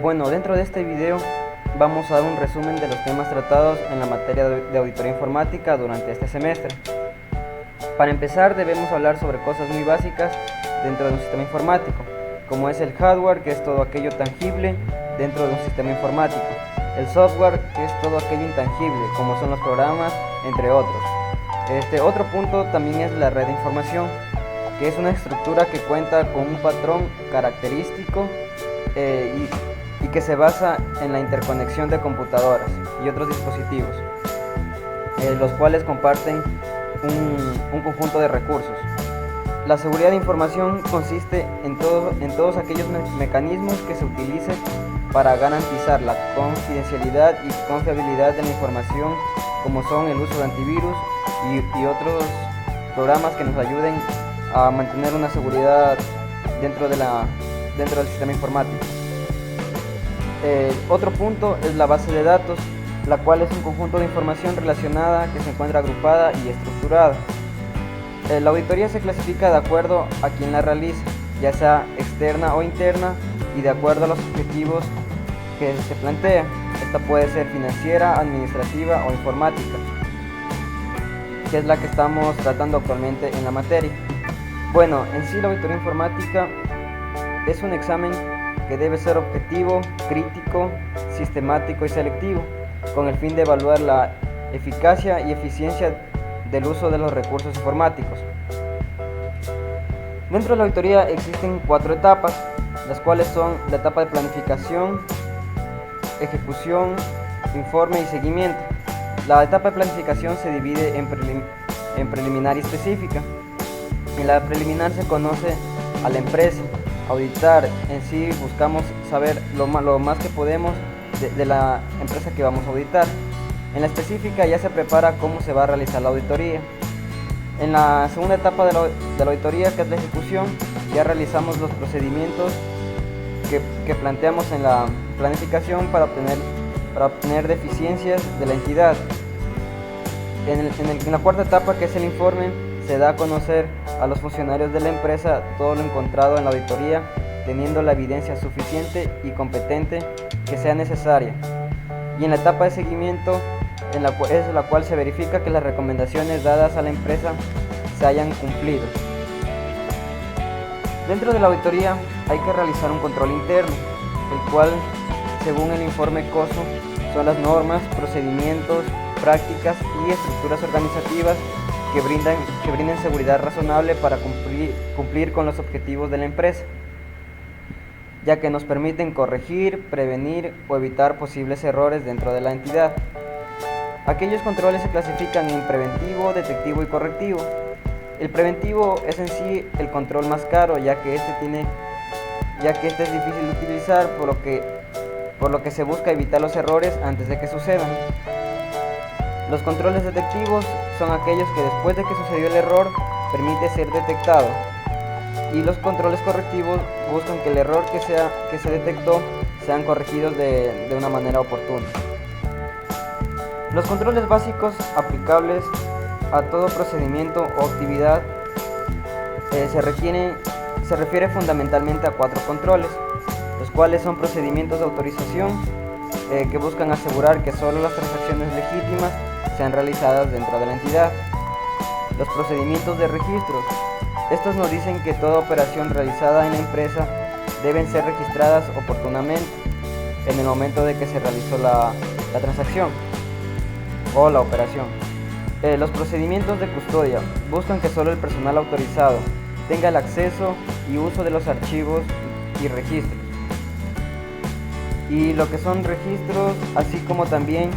Bueno, dentro de este video vamos a dar un resumen de los temas tratados en la materia de auditoría informática durante este semestre. Para empezar, debemos hablar sobre cosas muy básicas dentro de un sistema informático, como es el hardware, que es todo aquello tangible dentro de un sistema informático, el software, que es todo aquello intangible, como son los programas, entre otros. Otro punto también es la red de información, que es una estructura que cuenta con un patrón característico y que se basa en la interconexión de computadoras y otros dispositivos, los cuales comparten un conjunto de recursos. La seguridad de información consiste en todos aquellos mecanismos que se utilicen para garantizar la confidencialidad y confiabilidad de la información, como son el uso de antivirus y otros programas que nos ayuden a mantener una seguridad dentro del sistema informático. Otro punto es la base de datos, la cual es un conjunto de información relacionada que se encuentra agrupada y estructurada. La auditoría se clasifica de acuerdo a quien la realiza, ya sea externa o interna, y de acuerdo a los objetivos que se plantea. Esta puede ser financiera, administrativa o informática, que es la que estamos tratando actualmente en la materia. Bueno, en sí la auditoría informática es un examen que debe ser objetivo, crítico, sistemático y selectivo, con el fin de evaluar la eficacia y eficiencia del uso de los recursos informáticos. Dentro de la auditoría existen 4 etapas, las cuales son la etapa de planificación, ejecución, informe y seguimiento. La etapa de planificación se divide en preliminar y específica. En la preliminar se conoce a la empresa. Auditar en sí buscamos saber lo más que podemos de la empresa que vamos a auditar. En la específica ya se prepara cómo se va a realizar la auditoría. En la segunda etapa de la auditoría, que es la ejecución, ya realizamos los procedimientos que planteamos en la planificación para obtener deficiencias de la entidad. En la cuarta etapa, que es el informe, se da a conocer a los funcionarios de la empresa todo lo encontrado en la auditoría, teniendo la evidencia suficiente y competente que sea necesaria. Y en la etapa de seguimiento, es la cual se verifica que las recomendaciones dadas a la empresa se hayan cumplido. Dentro de la auditoría hay que realizar un control interno, el cual, según el informe COSO, son las normas, procedimientos, prácticas y estructuras organizativas que brinden seguridad razonable para cumplir con los objetivos de la empresa, ya que nos permiten corregir, prevenir o evitar posibles errores dentro de la entidad. Aquellos controles se clasifican en preventivo, detectivo y correctivo. El preventivo es en sí el control más caro, ya que este es difícil de utilizar, por lo que se busca evitar los errores antes de que sucedan. Los controles detectivos son aquellos que después de que sucedió el error permite ser detectado, y los controles correctivos buscan que el error que se detectó sean corregidos de una manera oportuna. Los controles básicos aplicables a todo procedimiento o actividad se refiere fundamentalmente a 4 controles, los cuales son procedimientos de autorización que buscan asegurar que solo las transacciones legítimas sean realizadas dentro de la entidad. Los procedimientos de registros, estos nos dicen que toda operación realizada en la empresa deben ser registradas oportunamente en el momento de que se realizó la transacción o la operación. Los procedimientos de custodia buscan que solo el personal autorizado tenga el acceso y uso de los archivos y registros. Y lo que son registros, así como también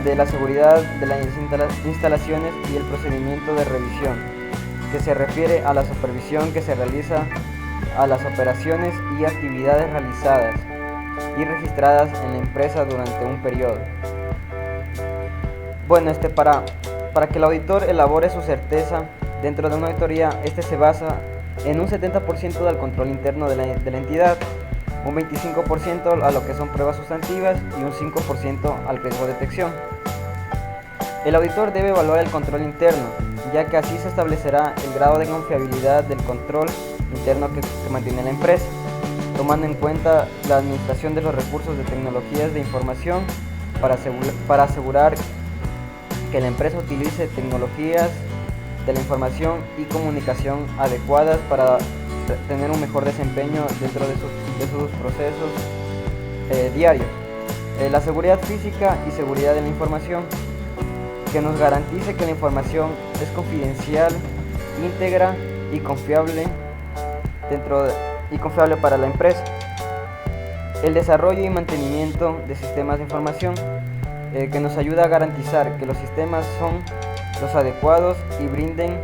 de la seguridad de las instalaciones, y el procedimiento de revisión, que se refiere a la supervisión que se realiza a las operaciones y actividades realizadas y registradas en la empresa durante un periodo. Bueno, para que el auditor elabore su certeza dentro de una auditoría, se basa en un 70% del control interno de la entidad, un 25% a lo que son pruebas sustantivas y un 5% al riesgo de detección. El auditor debe evaluar el control interno, ya que así se establecerá el grado de confiabilidad del control interno que mantiene la empresa. tomando en cuenta la administración de los recursos de tecnologías de información para asegurar que la empresa utilice tecnologías de la información y comunicación adecuadas para tener un mejor desempeño dentro de sus procesos diarios. La seguridad física y seguridad de la información, que nos garantice que la información es confidencial, íntegra y confiable para la empresa. El desarrollo y mantenimiento de sistemas de información, que nos ayuda a garantizar que los sistemas son los adecuados y brinden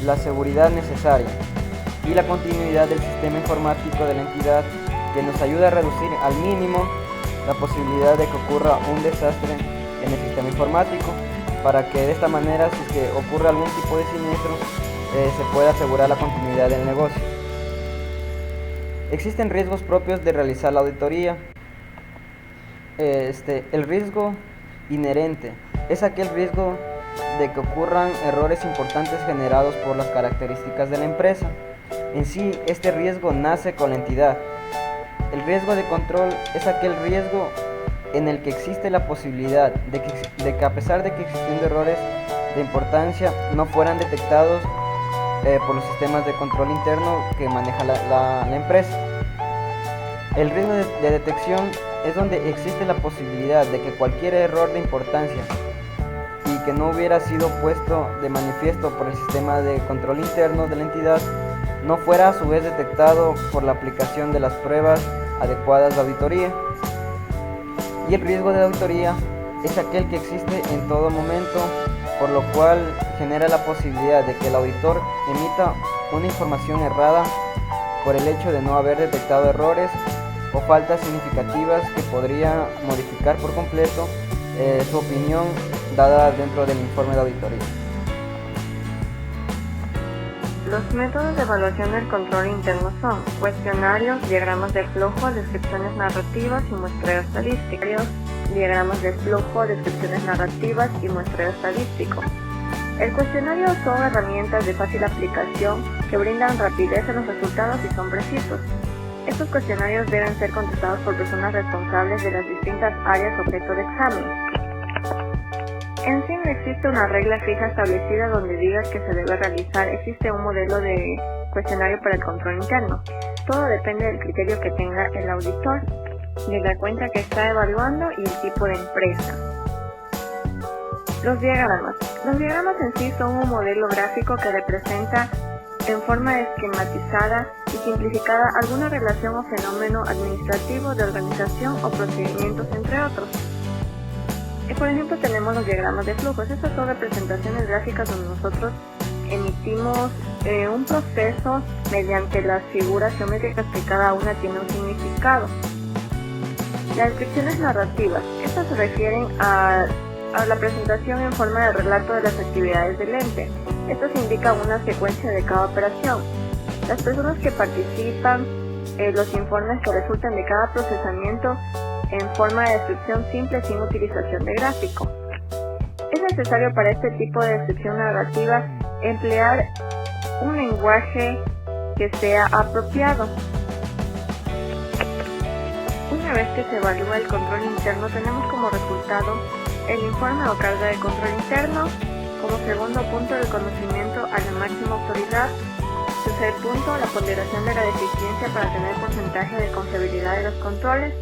la seguridad necesaria. Y la continuidad del sistema informático de la entidad, que nos ayuda a reducir al mínimo la posibilidad de que ocurra un desastre en el sistema informático, para que de esta manera, si es que ocurre algún tipo de siniestro, se pueda asegurar la continuidad del negocio. Existen riesgos propios de realizar la auditoría. El riesgo inherente es aquel riesgo de que ocurran errores importantes generados por las características de la empresa. En sí, este riesgo nace con la entidad. El riesgo de control es aquel riesgo en el que existe la posibilidad de que a pesar de que existiendo errores de importancia no fueran detectados por los sistemas de control interno que maneja la empresa. El riesgo de detección es donde existe la posibilidad de que cualquier error de importancia y que no hubiera sido puesto de manifiesto por el sistema de control interno de la entidad no fuera a su vez detectado por la aplicación de las pruebas adecuadas de auditoría. Y el riesgo de auditoría es aquel que existe en todo momento, por lo cual genera la posibilidad de que el auditor emita una información errada por el hecho de no haber detectado errores o faltas significativas que podría modificar por completo su opinión dada dentro del informe de auditoría. Los métodos de evaluación del control interno son cuestionarios, diagramas de flujo, descripciones narrativas y muestreo estadístico. Diagramas de flujo, descripciones narrativas y muestreo estadístico. El cuestionario son herramientas de fácil aplicación que brindan rapidez en los resultados y son precisos. Estos cuestionarios deben ser contestados por personas responsables de las distintas áreas objeto de examen. En sí no existe una regla fija establecida donde diga que se debe realizar. Existe un modelo de cuestionario para el control interno. Todo depende del criterio que tenga el auditor, de la cuenta que está evaluando y el tipo de empresa. Los diagramas. Los diagramas en sí son un modelo gráfico que representa en forma esquematizada y simplificada alguna relación o fenómeno administrativo de organización o procedimientos, entre otros. Por ejemplo, tenemos los diagramas de flujos. Estas son representaciones gráficas donde nosotros emitimos un proceso mediante las figuras geométricas que cada una tiene un significado. Las descripciones narrativas. Estas se refieren a la presentación en forma de relato de las actividades del ente. Estos indican una secuencia de cada operación. Las personas que participan, los informes que resultan de cada procesamiento en forma de descripción simple sin utilización de gráfico. Es necesario para este tipo de descripción narrativa emplear un lenguaje que sea apropiado. Una vez que se evalúa el control interno, tenemos como resultado el informe o carga de control interno. Como segundo punto, el conocimiento a la máxima autoridad. Tercer punto, la ponderación de la deficiencia para tener porcentaje de confiabilidad de los controles.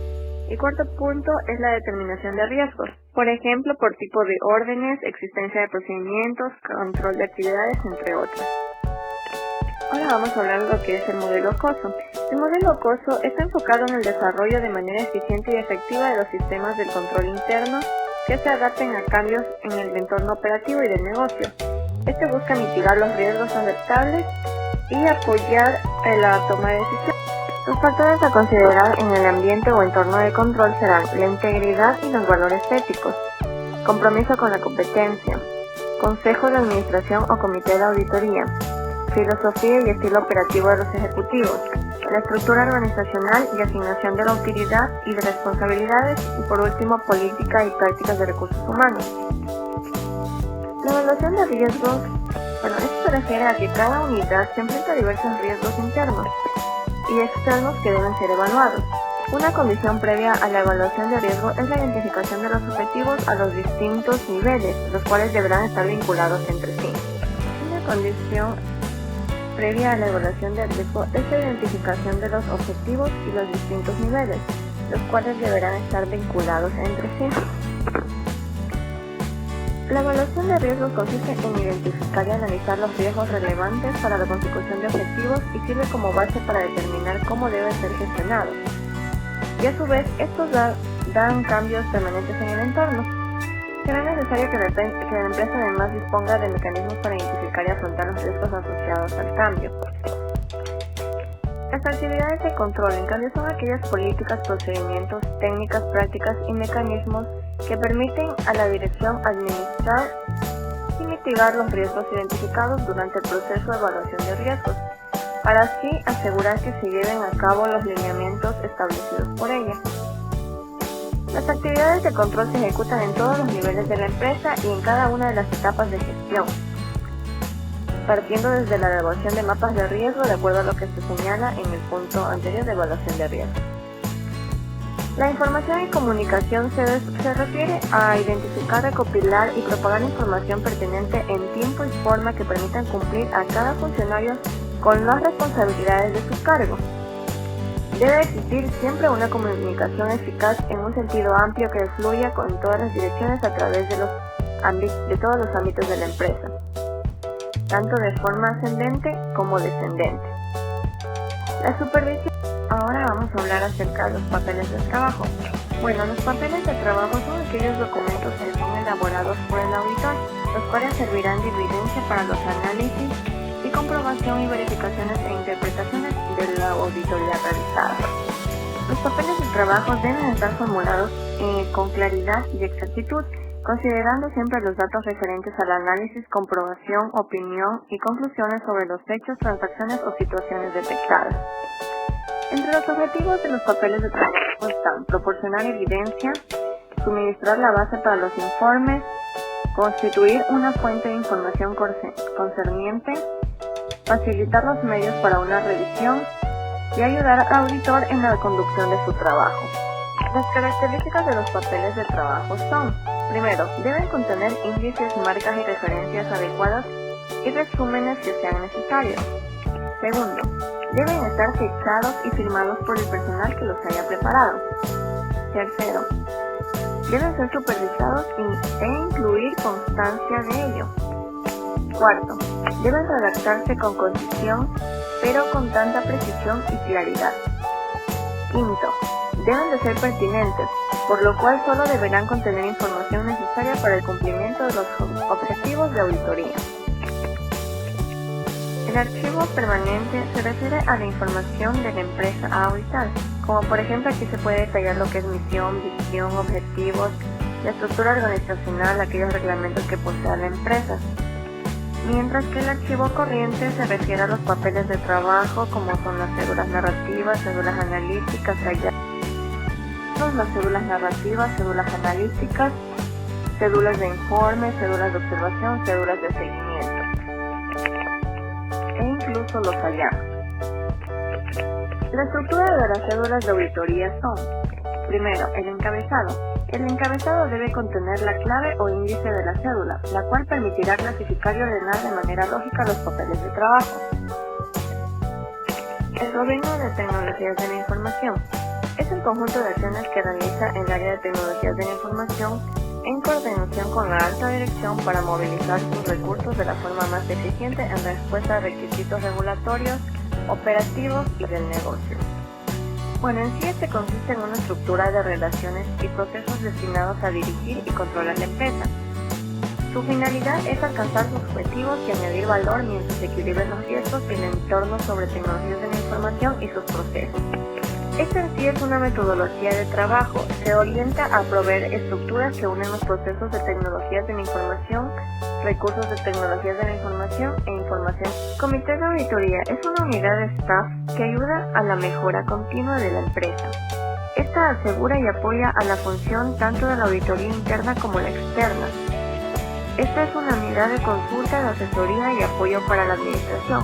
Y cuarto punto es la determinación de riesgos, por ejemplo, por tipo de órdenes, existencia de procedimientos, control de actividades, entre otros. Ahora vamos a hablar de lo que es el modelo COSO. El modelo COSO está enfocado en el desarrollo de manera eficiente y efectiva de los sistemas del control interno que se adapten a cambios en el entorno operativo y del negocio. Este busca mitigar los riesgos aceptables y apoyar en la toma de decisiones. Los factores a considerar en el ambiente o entorno de control serán la integridad y los valores éticos, compromiso con la competencia, consejo de administración o comité de auditoría, filosofía y estilo operativo de los ejecutivos, la estructura organizacional y asignación de la utilidad y de responsabilidades y por último política y prácticas de recursos humanos. La evaluación de riesgos, esto se refiere a que cada unidad se enfrenta a diversos riesgos internos. y externos que deben ser evaluados. Una condición previa a la evaluación de riesgo es la identificación de los objetivos a los distintos niveles, los cuales deberán estar vinculados entre sí. Una condición previa a la evaluación de riesgo es la identificación de los objetivos y los distintos niveles, los cuales deberán estar vinculados entre sí. La evaluación de riesgos consiste en identificar y analizar los riesgos relevantes para la consecución de objetivos y sirve como base para determinar cómo deben ser gestionados. Y a su vez, estos dan cambios permanentes en el entorno. Será necesario que la empresa además disponga de mecanismos para identificar y afrontar los riesgos asociados al cambio. Las actividades de control, en cambio, son aquellas políticas, procedimientos, técnicas, prácticas y mecanismos que permiten a la dirección administrar y mitigar los riesgos identificados durante el proceso de evaluación de riesgos, para así asegurar que se lleven a cabo los lineamientos establecidos por ella. Las actividades de control se ejecutan en todos los niveles de la empresa y en cada una de las etapas de gestión, partiendo desde la elaboración de mapas de riesgo de acuerdo a lo que se señala en el punto anterior de evaluación de riesgo. La información y comunicación se refiere a identificar, recopilar y propagar información pertinente en tiempo y forma que permitan cumplir a cada funcionario con las responsabilidades de su cargo. Debe existir siempre una comunicación eficaz en un sentido amplio que fluya con todas las direcciones a través de todos los ámbitos de la empresa, tanto de forma ascendente como descendente. La supervisión. Ahora vamos a hablar acerca de los papeles de trabajo. Bueno, los papeles de trabajo son aquellos documentos que son elaborados por el auditor, los cuales servirán de evidencia para los análisis y comprobación y verificaciones e interpretaciones de la auditoría realizada. Los papeles de trabajo deben estar formulados con claridad y exactitud, considerando siempre los datos referentes al análisis, comprobación, opinión y conclusiones sobre los hechos, transacciones o situaciones detectadas. Entre los objetivos de los papeles de trabajo están proporcionar evidencia, suministrar la base para los informes, constituir una fuente de información concerniente, facilitar los medios para una revisión y ayudar al auditor en la conducción de su trabajo. Las características de los papeles de trabajo son: primero, deben contener índices, marcas y referencias adecuadas y resúmenes que sean necesarios. Segundo, deben estar fechados y firmados por el personal que los haya preparado. Tercero, deben ser supervisados e incluir constancia de ello. Cuarto, deben redactarse con concisión, pero con tanta precisión y claridad. Quinto, deben de ser pertinentes, por lo cual solo deberán contener información necesaria para el cumplimiento de los objetivos de auditoría. El archivo permanente se refiere a la información de la empresa a auditar, como por ejemplo aquí se puede detallar lo que es misión, visión, objetivos, la estructura organizacional, aquellos reglamentos que posea la empresa. Mientras que el archivo corriente se refiere a los papeles de trabajo, como son las cédulas narrativas, cédulas analíticas, las cédulas narrativas, cédulas analíticas, cédulas de informe, cédulas de observación, cédulas de seguimiento, e incluso los hallazgos. La estructura de las cédulas de auditoría son: primero, el encabezado. El encabezado debe contener la clave o índice de la cédula, la cual permitirá clasificar y ordenar de manera lógica los papeles de trabajo. El gobierno de tecnologías de la información es el conjunto de acciones que realiza el área de tecnologías de la información en coordinación con la alta dirección para movilizar sus recursos de la forma más eficiente en respuesta a requisitos regulatorios, operativos y del negocio. Bueno, en sí este consiste en una estructura de relaciones y procesos destinados a dirigir y controlar la empresa. Su finalidad es alcanzar sus objetivos y añadir valor mientras se equilibren los riesgos y el entorno sobre tecnologías de la información y sus procesos. Esta en sí es una metodología de trabajo, se orienta a proveer estructuras que unen los procesos de tecnologías de la información, recursos de tecnologías de la información e información. Comité de auditoría es una unidad de staff que ayuda a la mejora continua de la empresa. Esta asegura y apoya a la función tanto de la auditoría interna como la externa. Esta es una unidad de consulta, de asesoría y apoyo para la administración.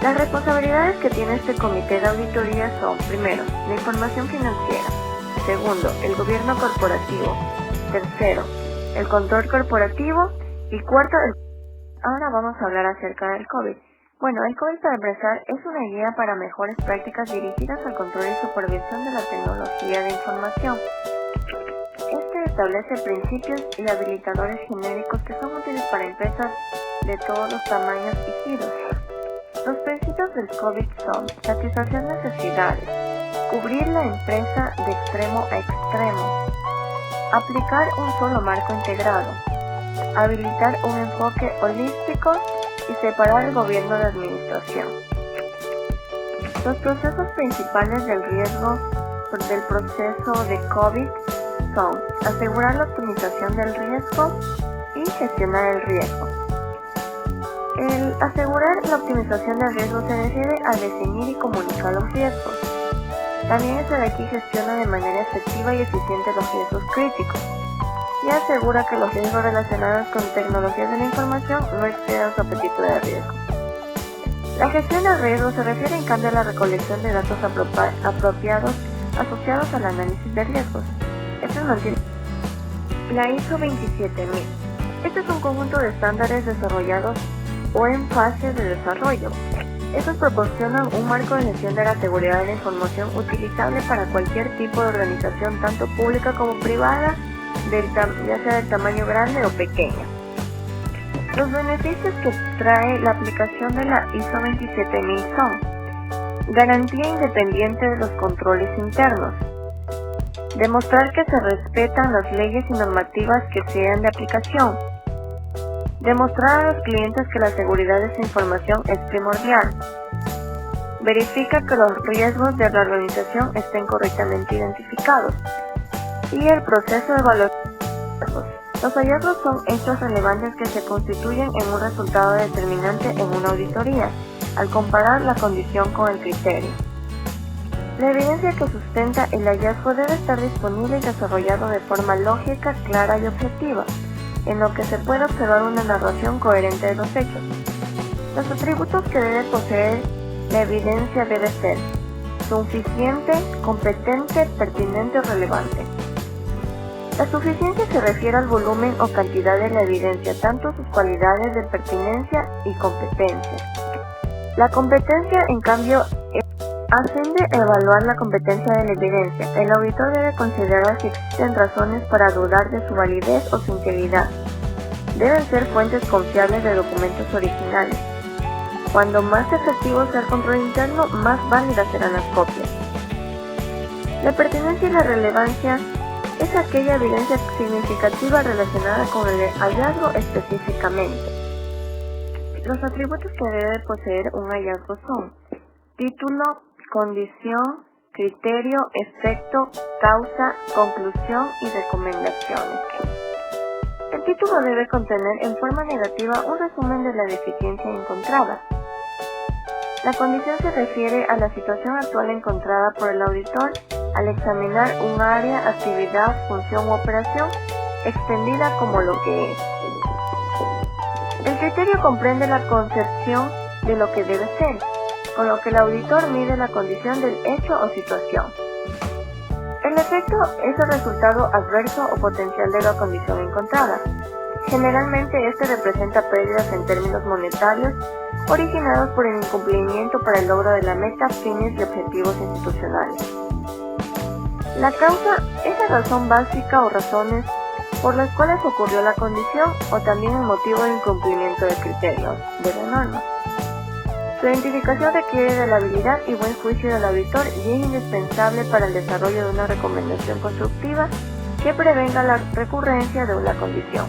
Las responsabilidades que tiene este comité de auditoría son, primero, la información financiera, segundo, el gobierno corporativo, tercero, el control corporativo y cuarto, Ahora vamos a hablar acerca del COVID. Bueno, el COVID, para empezar, es una guía para mejores prácticas dirigidas al control y supervisión de la tecnología de información. Este establece principios y habilitadores genéricos que son útiles para empresas de todos los tamaños y giros. Los principios del COVID son satisfacer necesidades, cubrir la empresa de extremo a extremo, aplicar un solo marco integrado, habilitar un enfoque holístico y separar el gobierno de administración. Los procesos principales del riesgo del proceso de COVID son asegurar la optimización del riesgo y gestionar el riesgo. El asegurar la optimización del riesgo se refiere a definir y comunicar los riesgos. También este de aquí gestiona de manera efectiva y eficiente los riesgos críticos y asegura que los riesgos relacionados con tecnologías de la información no excedan su apetito de riesgo. La gestión del riesgo se refiere en cambio a la recolección de datos apropiados asociados al análisis de riesgos. Esto mantiene la ISO 27000. Este es un conjunto de estándares desarrollados o en fase de desarrollo. Estos proporcionan un marco de gestión de la seguridad de la información utilizable para cualquier tipo de organización, tanto pública como privada, ya sea del tamaño grande o pequeño. Los beneficios que trae la aplicación de la ISO 27000 son: garantía independiente de los controles internos, demostrar que se respetan las leyes y normativas que sean de aplicación, demostrar a los clientes que la seguridad de su información es primordial, verifica que los riesgos de la organización estén correctamente identificados, y el proceso de evaluación. Los hallazgos son hechos relevantes que se constituyen en un resultado determinante en una auditoría, al comparar la condición con el criterio. La evidencia que sustenta el hallazgo debe estar disponible y desarrollado de forma lógica, clara y objetiva, en lo que se puede observar una narración coherente de los hechos. Los atributos que debe poseer la evidencia debe ser suficiente, competente, pertinente o relevante. La suficiencia se refiere al volumen o cantidad de la evidencia, tanto sus cualidades de pertinencia y competencia. La competencia, en cambio, asciende a evaluar la competencia de la evidencia. El auditor debe considerar si existen razones para dudar de su validez o su integridad. Deben ser fuentes confiables de documentos originales. Cuando más efectivo sea el control interno, más válidas serán las copias. La pertinencia y la relevancia es aquella evidencia significativa relacionada con el hallazgo específicamente. Los atributos que debe poseer un hallazgo son: título, condición, criterio, efecto, causa, conclusión y recomendaciones. El título debe contener en forma negativa un resumen de la deficiencia encontrada. La condición se refiere a la situación actual encontrada por el auditor al examinar un área, actividad, función u operación extendida como lo que es. El criterio comprende la concepción de lo que debe ser, con lo que el auditor mide la condición del hecho o situación. El efecto es el resultado adverso o potencial de la condición encontrada. Generalmente este representa pérdidas en términos monetarios originados por el incumplimiento para el logro de la meta, fines y objetivos institucionales. La causa es la razón básica o razones por las cuales ocurrió la condición o también el motivo de incumplimiento del criterio de la norma. Su identificación requiere de la habilidad y buen juicio del auditor y es indispensable para el desarrollo de una recomendación constructiva que prevenga la recurrencia de una condición.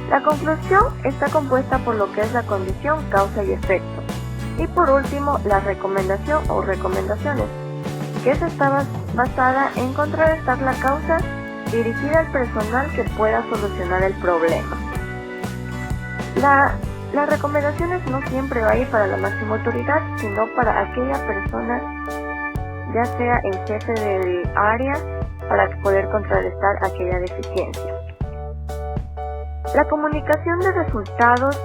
La conclusión está compuesta por lo que es la condición, causa y efecto. Y por último, la recomendación o recomendaciones, que esa está basada en contrarrestar la causa dirigida al personal que pueda solucionar el problema. Las recomendaciones no siempre va a ir para la máxima autoridad, sino para aquella persona, ya sea el jefe del área, para poder contrarrestar aquella deficiencia. La comunicación de resultados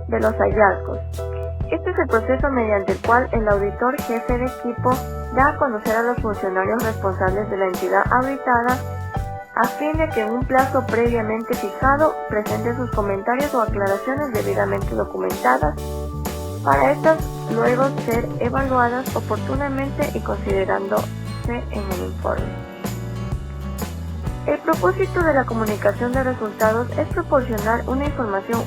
de los hallazgos. Este es el proceso mediante el cual el auditor jefe de equipo da a conocer a los funcionarios responsables de la entidad auditada a fin de que en un plazo previamente fijado presenten sus comentarios o aclaraciones debidamente documentadas para estas luego ser evaluadas oportunamente y considerándose en el informe. El propósito de la comunicación de resultados es proporcionar una información